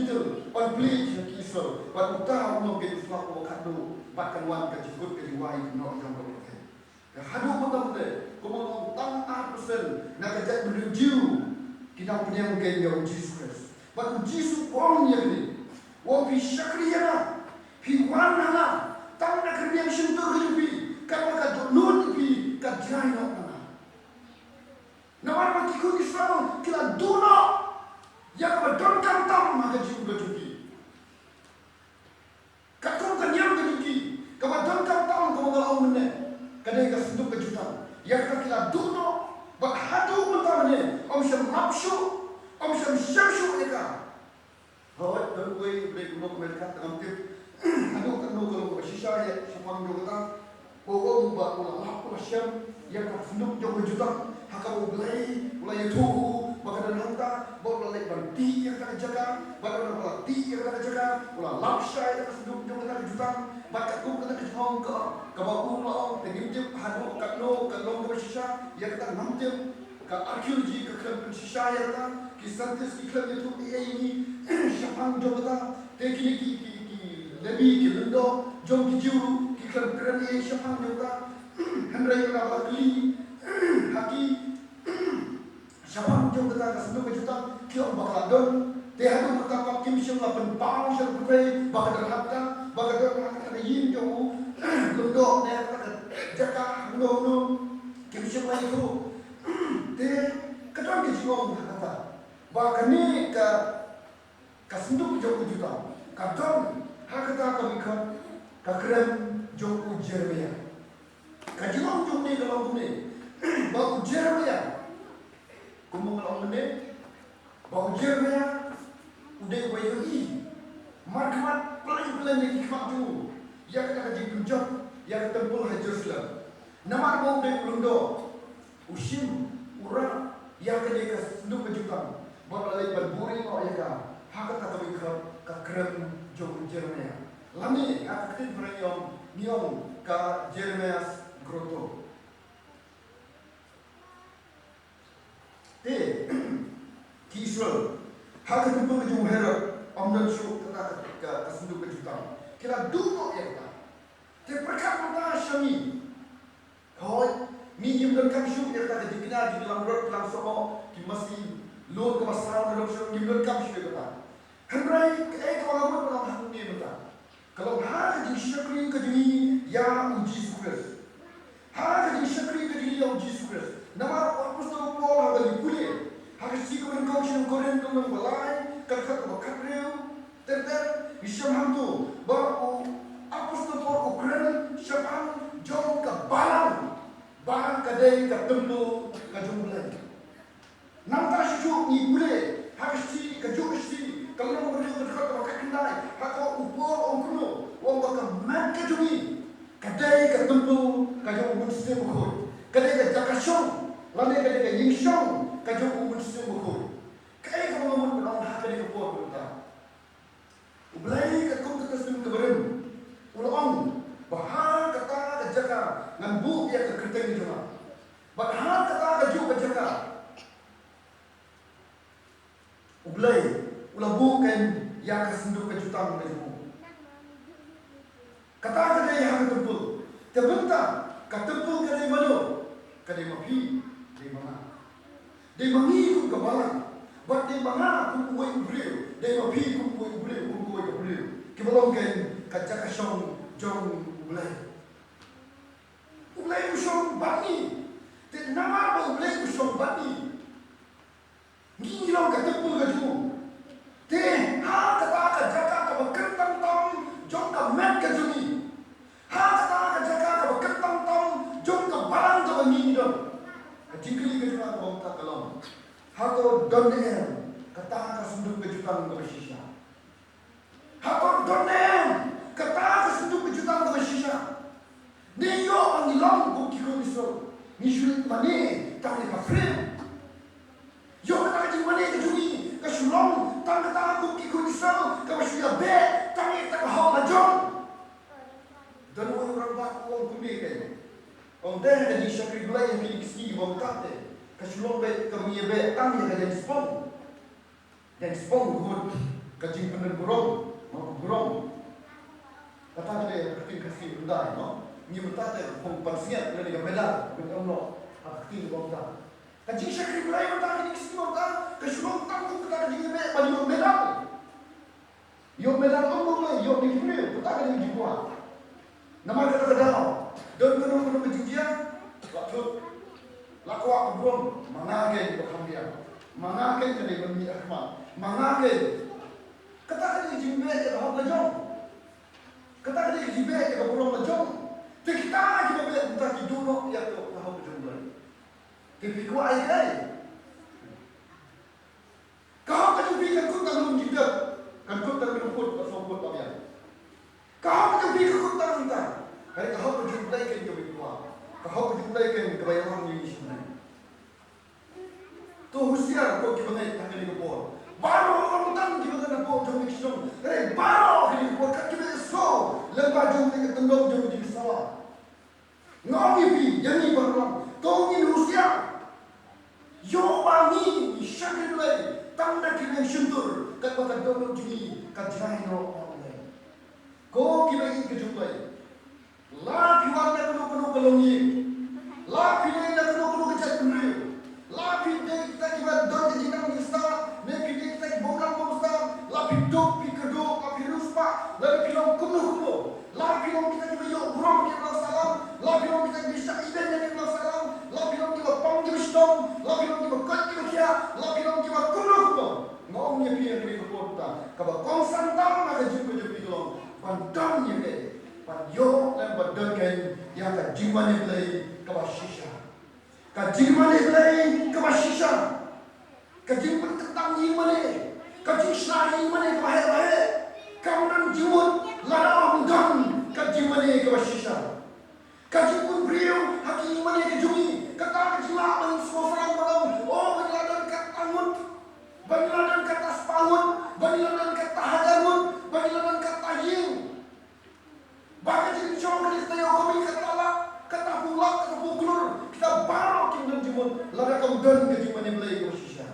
gentle, on please yang kisah, but utah umum ke Islam ko kadu, bahkan wan ke jikut ke diwai no yang berlaku. Hadu betul betul, kumulong tang 100% nak kejat menuju kita punya mungkin yang Jesus Christ. But Jesus wong yang ni, wong pi syakriya, pi wana, tang nak kerja sentuh kejupi, kalau kat nun pi kat jai nak mana. Nawar mati ku Islam kila duna, yang berdon kantam maka jiu kejupi. Kat kau kenyang kejupi, kau berdon kantam kau mengalau mana, kadai kat sentuh kejutan. Yang kila duna, but hadu mentah mana, om syam nafsu. Om syam mereka. Hawat terkuai boleh guna mereka dalam tip. Anu kalau sisa ya semua orang kata, bawa ubah ulah lapor syam yang tak senduk jauh juta. Hakau mulai itu, maka dan hantar bawa lek banti yang tak jaga, bawa balati yang tak jaga, ulah lapsha yang tak senduk jauh tak juta. Maka tu kena kejong ke, bawa ulah penginjip hanu kalau ke sisa yang tak namjem. Ka arkeologi ke kelam sisa yang tak kisantes ki kelam itu ini syapang jogata teknik ki lebih ki lendo jom ki juru ki kelam keran ini syapang jogata hendrai na bakli haki syapang jogata ka sendu juta ki on bakaladon te hadu pertama kim syamla penpang syar putrai bakadar hakta yin jo lendo ne jaka no kim syamla itu te kadang ke jiwa kata bahkan ni ka senduk jauh juta kadang hakata kami ka keren jauh Jeremia ka jiwa jauh ni kalau ni bau Jeremia kumung kalau ni bau Jeremia udah bayi markamat pelan-pelan ni hikmat tu yang kata jadi jauh yang tempul Jerusalem nama bau de lundo usim urang yang kedai senduk kejutan berlalui berburi orang hak kata ka keren jauh Jeremia lami aktif berayom niom ka Jeremia groto ki Israel hak kata jauh Herod omdan syuk kata ka senduk kejutan kira dulu ya te perkara syami hoi minjem dan kami syuk yang tak dikena di dalam rot dalam somo di masih lor ke masalah dalam syuk minjem dan kami syuk kata hendrai kalau dalam hak ni kata kalau hak di syukri ke diri yang uji sukses hak di syukri ke diri yang uji sukses nama apostol Paul hak di kuliah hak si ko engkau syuk koren ko balai kat rew ter bisyam hamtu ba apostol Paul ukren syapang jom ke balang bahkan kadai ka tempo ka jumlah nampak syuk ni boleh harus si ka jumlah kalau orang berdekat ka kendai hak upor orang kuno orang bakal mat ka jumi kadai ka tempo ka jumlah sistem ko kadai ka jakasong lane kadai ka yingsong ka jumlah sistem ko kai ka ngomong orang hak kadai ka por kita ublai ka kom ka sistem ka barem ulang bahar kata jaga ngambu ya ke kerteng juma bahar kata ju jaga ublai ulabukan ya ke senduk ke jutang ke jumu kata kada yang tempul terbentang ka tempul kada malo kada mapi di mana di mangi ku kepala buat di mana ku kuai ubleu di mapi ku kuai ubleu kibalongkan kaca kasong jong Ulay usong bani. Te nama ba ulay usong bani. Ngilaw ka tempul ka jumu. Te ha kata ka jaga ka bakentang tam jong ka met ka juni. Ha kata ka jaga ka bakentang tam jong ka barang ka ngidon. Ka tingkli ka juna ko ta kalong. Ha ko donen kata ka sunduk ka jutang ka shisha. Ha ko donen kata ka sunduk ka jutang ka shisha. Ni yo ang ilang ko kiko miso. Ni shulit mani tang ka frame. Yo kata ka mani ka juni ka shulong tang kata ko kiko miso ka mashuya be tang ka ha la jong. Dan orang ba ko kumbi kan. Om dah di syakri gulai yang kisi bom tate. Ka shulong be ka mi be tang ya ka den spong. Den spong good. kajing bener burung, mau burung. Kata dia keting kasih rendah, no. Ni mentate pengpansian dari Medan, betul no. Keting bangsa. Kajing syakri berai mentah ini kisi bangsa, kesulung tanggung kita kajing ini bagi Medan. Yo Medan umum lah, yo di kiri, kita kajing jiwa. Nama kata kedau, dan kedua kajing dia, waktu lakwa burung, mangagen berkambian, mangagen jadi bermi akmal, mangagen. Kata kajing jiwa dia dah belajar. Kata kajing jiwa dia burung belajar. Kita kita boleh entah hidup ya tu tahu berjumpa. Tapi kuat aja. Kau kan fikir kau tak belum kita, kan kau tak belum kau tak sambut apa ya. Kau kan fikir kau tak entah. Hari kau berjumpa kan kau berkuat. Kau berjumpa kan kebayangan ini sebenarnya. Tu husiar kau kita naik tangga ni kau. Baru orang tang kita nak kau jom kisah. Baru kita kau kan kita so. Lepas jom kita tendang jom di sawah. Ngau ni yang ni baru. Kau ni husiar. Yo bangi syakir lagi. Tanda kita syukur. Kat kata dulu juni kat jalan orang. Kau kita ini kejumpai. La piwan nak kena kelongi. La piwan nak kena kejat beri. La piwan kita kita don jinangista. Ne piwan kita bolang bosta. La piwan pikado, la piwan ruspa, la piwan kuno. La piwan kita yo burung kita salam. La piwan kita bisa iben kita salam. La piwan kita pang kita stom. La piwan kita kat kita kia. La piwan kita kuno. Mau ni piwan kita kota. Kaba konsang tang nak jumpa jumpa pandang ni ke. Yo dan berdagang yang kajiman ilai kebasisha, kajiman ilai kebasisha, kajiman ketang iman ilai, kajing sari iman ilai bahaya, kamunan jimun lara mudang kajiman ilai kebasisha, kajiman beriu haki iman ilai kejumi, kata kajilah main semua orang malam, oh baniladan kata angut, baniladan kata sepangut, baniladan kata hajangut, baniladan kata ying. Bahkan jadi cuma kita yang kami kata pulak, kata pukulur, kita baru kita jimun, lada kamu dan kejiman belai bersisa.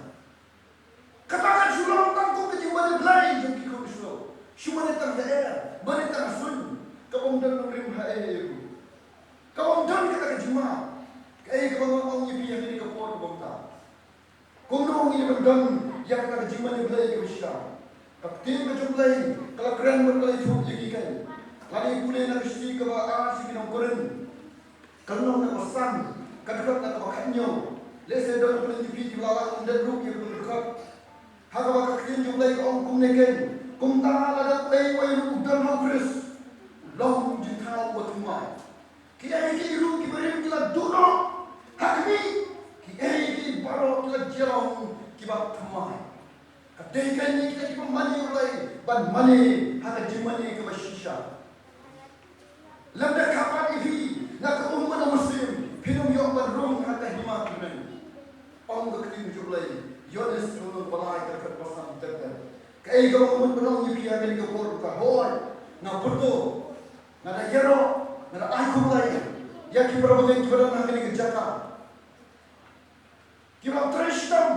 Katakan sulam tangku kejiman belai jom kikau sulam. Cuma netang daerah, menetang sun, kamu dan memberi itu. Kamu dan kita kejiman, kamu orang yang biar ini kepor bangsa. Kamu ini berdan yang kata kejiman belai bersisa. Tapi macam belai, kalau keren belai tu lagi kan. Lagi boleh nak isteri ke bawah si minum koren, kalau nak pesan, kadang nak bakatnya, lesen dah boleh dipilih lalang dan ruk yang berdekat. Harga bakal kian jumlah orang kum neken, kum tangan ada play way ruk dan hapres, long jentau buat rumah. Kiai kiai ruk kiberim kita dulu, hakmi, kiai baru kita jalan kibat rumah. Ketika ini kita mani mulai, ban mani harga jemani kebasisha. Lamda kapan ini nak umat Muslim hidup yang berung hati hima kunen. Orang keting julai, Yones ulun balai terkat pasang terkat. Kaya kalau umat benong ni pihak ini kepor ka hoi, na perto, na yero, na aikum lagi. Ya kibra bagai kibra nak ini kejaka. Kibra trishtam,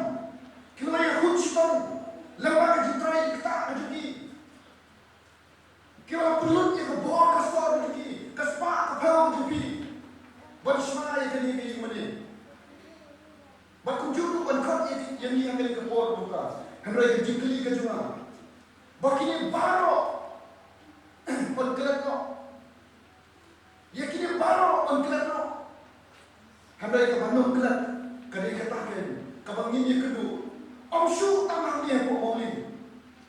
kibra ya kuchtam, lembaga jitrai kita ajuki. Kibra pelut yang kebor kasar ajuki. Kaspak kepala jupi, bersama yang kini mana? Berkunjung berkat yang ni yang kini kepor buka, hendak jikli kejuma. Begini baru berkelat no, yang kini baru berkelat no. Hendak kebanung kelat, kadai katakan, kabangin yang kedua, amsu tamang dia pun boleh.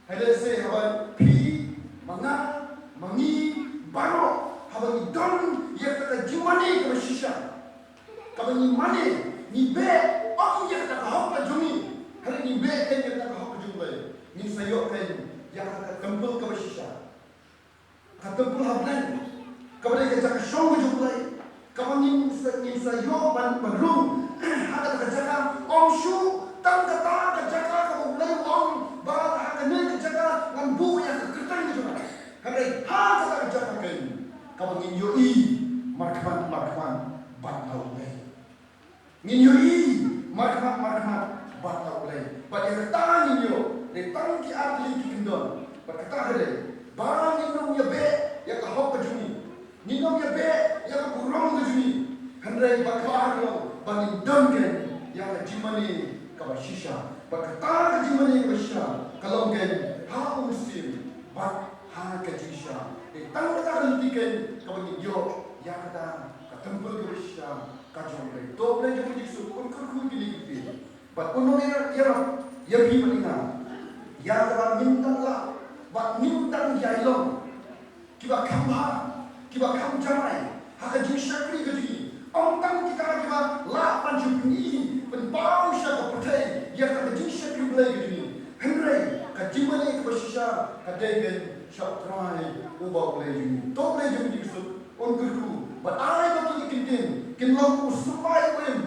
Hendak saya haban pi, manga, mangi, baru. Abang idon yang kata jumani ke shisha. Kabang ni mane ni be aku yang kata kau ke jumi. Hari ni be kan yang kata kau ke jumi. Ni sayok kan yang kata tempel ke shisha. Kata tempel hablan. Kabang dia kata syong ke jumi. Kabang ni sayok bandung. Ada kerja om shu tang kata kerja kamu mulai om barat hakane kerja ngan bu yang kerja ni cuma. Hari ha kata kerja kan. Kamu nginyoi markman batau lay. Nginyoi markman batau lay. Pada ketang nginyo, letang ki atli ki kendon. berkata hari barang minum ya be ya kahok kejuni minum ya be ya kurang kejuni hendak bakar lo bangin dongken ya jimani kabashisha berkata jimani kabashisha kalau gen ha muslim bak ha kajisha tang kata hentikan kabangin yo ya kata temple kabashisha kajong le to le jom jiksu kun kun gili gili bat uno ya bi manina ya kata mintang la bat mintang ya ilong kiba kamba kiba kam jamai haka jisha kri gaji ông tăng kita kiba la panju ni pen pau sha ka patai ya ka jisha kri blai gaji henry ka jimani ka shisha ka degen shop try uba blai jumi to blai jumi jiksu on gurku but I ba ki kintin kin long ku supai wem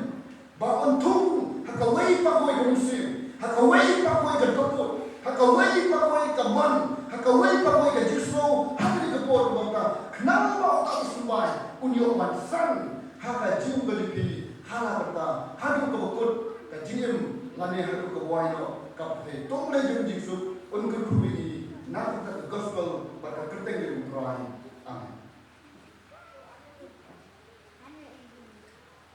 ba on tung haka wei pa koi ka musim haka wei pa koi ka topot haka wei pa koi ka man haka wei pa koi ka jikso haka ni ka pot bangka kenapa ba ta supai unyo man san haka jim ka dipi hala kata hadu ka bokot ka jim lane hadu ka waino ka pe to blai jumi jiksu on gurku ni na ka gospel ba ka kerteng ni